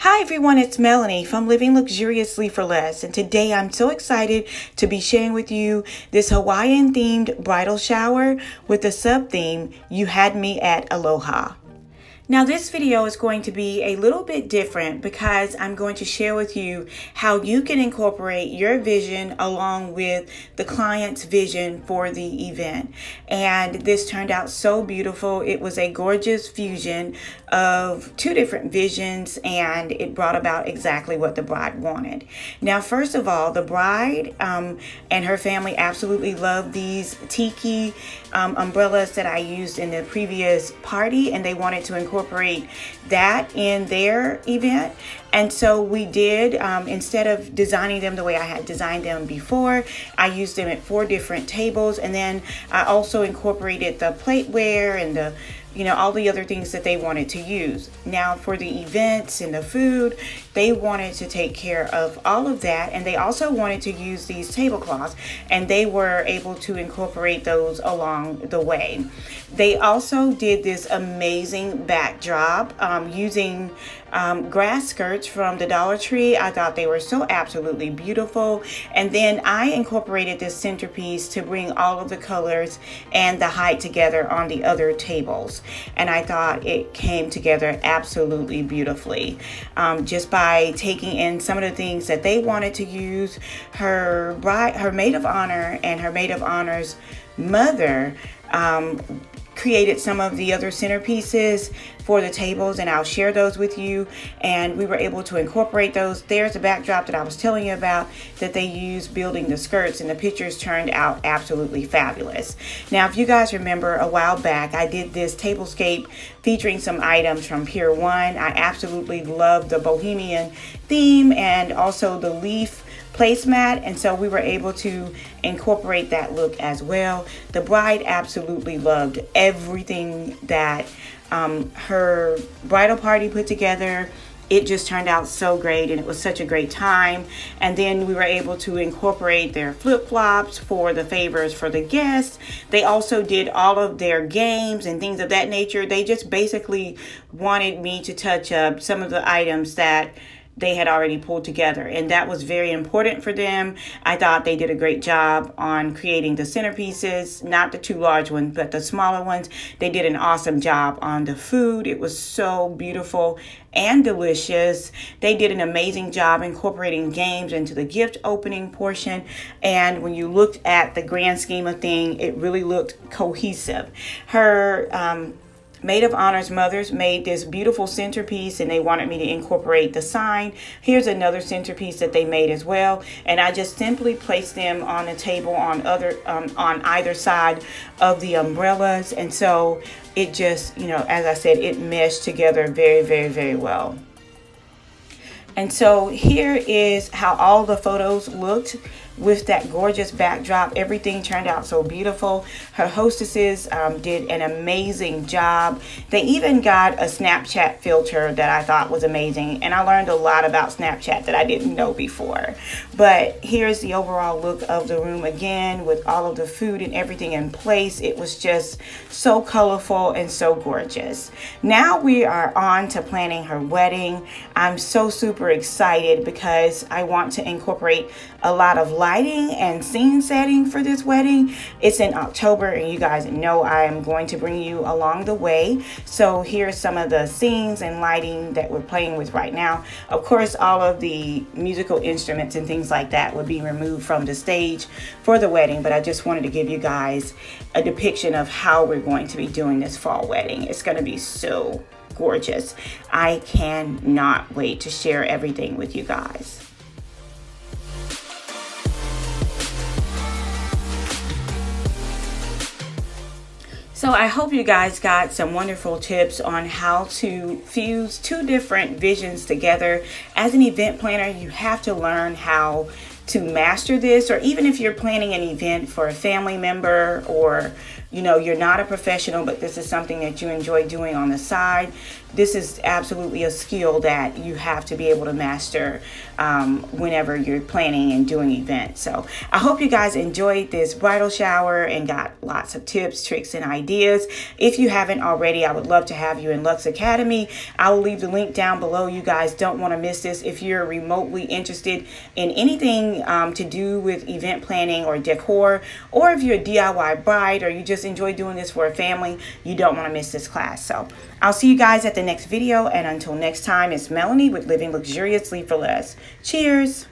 Hi everyone, it's Melanie from Living Luxuriously for Less, and today I'm so excited to be sharing with you this Hawaiian themed bridal shower with the sub theme, You Had Me at Aloha. Now this video is going to be a little bit different because I'm going to share with you how you can incorporate your vision along with the client's vision for the event. And this turned out so beautiful. It was a gorgeous fusion of two different visions, and it brought about exactly what the bride wanted. Now, first of all, the bride and her family absolutely loved these tiki umbrellas that I used in the previous party, and they wanted to incorporate that in their event. And so we did, instead of designing them the way I had designed them before, I used them at 4 different tables. And then I also incorporated the plateware and the all the other things that they wanted to use. Now for the events and the food, they wanted to take care of all of that, and they also wanted to use these tablecloths, and they were able to incorporate those along the way. They also did this amazing backdrop using grass skirts from the Dollar Tree. I thought they were so absolutely beautiful. And then I incorporated this centerpiece to bring all of the colors and the height together on the other tables. And I thought it came together absolutely beautifully. Just by taking in some of the things that they wanted to use, her maid of honor and her maid of honor's mother created some of the other centerpieces for the tables, and I'll share those with you. And we were able to incorporate those. There's the backdrop that I was telling you about that they used building the skirts, and the pictures turned out absolutely fabulous. Now, if you guys remember a while back, I did this tablescape featuring some items from Pier 1. I absolutely love the bohemian theme and also the leaf placemat, and so we were able to incorporate that look as well. The bride absolutely loved everything that her bridal party put together. It just turned out so great, and it was such a great time. And then we were able to incorporate their flip-flops for the favors for the guests. They also did all of their games and things of that nature. They just basically wanted me to touch up some of the items that they had already pulled together, and that was very important for them. I thought they did a great job on creating the centerpieces, not the 2 large ones, but the smaller ones. They did an awesome job on the food. It was so beautiful and delicious. They did an amazing job incorporating games into the gift opening portion, and when you looked at the grand scheme of things, it really looked cohesive. Her maid of honor's mothers made this beautiful centerpiece, and they wanted me to incorporate the sign. Here's another centerpiece that they made as well, and I just simply placed them on a table on either side of the umbrellas, and so it just, as I said, it meshed together very, very, very well. And so here is how all the photos looked with that gorgeous backdrop. Everything turned out so beautiful. Her hostesses did an amazing job. They even got a Snapchat filter that I thought was amazing, and I learned a lot about Snapchat that I didn't know before. But here's the overall look of the room again, with all of the food and everything in place. It was just so colorful and so gorgeous. Now we are on to planning her wedding. I'm so super excited because I want to incorporate a lot of lighting and scene setting for this wedding. It's in October, and you guys know I am going to bring you along the way. So here's some of the scenes and lighting that we're playing with right now. Of course, all of the musical instruments and things like that would be removed from the stage for the wedding, but I just wanted to give you guys a depiction of how we're going to be doing this fall wedding. It's going to be so gorgeous. I cannot wait to share everything with you guys. So I hope you guys got some wonderful tips on how to fuse 2 different visions together. As an event planner, you have to learn how to master this, or even if you're planning an event for a family member, or you're not a professional, but this is something that you enjoy doing on the side, this is absolutely a skill that you have to be able to master whenever you're planning and doing events. So I hope you guys enjoyed this bridal shower and got lots of tips, tricks, and ideas. If you haven't already, I would love to have you in Lux Academy. I will leave the link down below. You guys don't want to miss this. If you're remotely interested in anything to do with event planning or decor, or if you're a DIY bride or you just enjoy doing this for a family, you don't want to miss this class. So I'll see you guys at the next video, and until next time, it's Melanie with Living Luxuriously for Less. Cheers!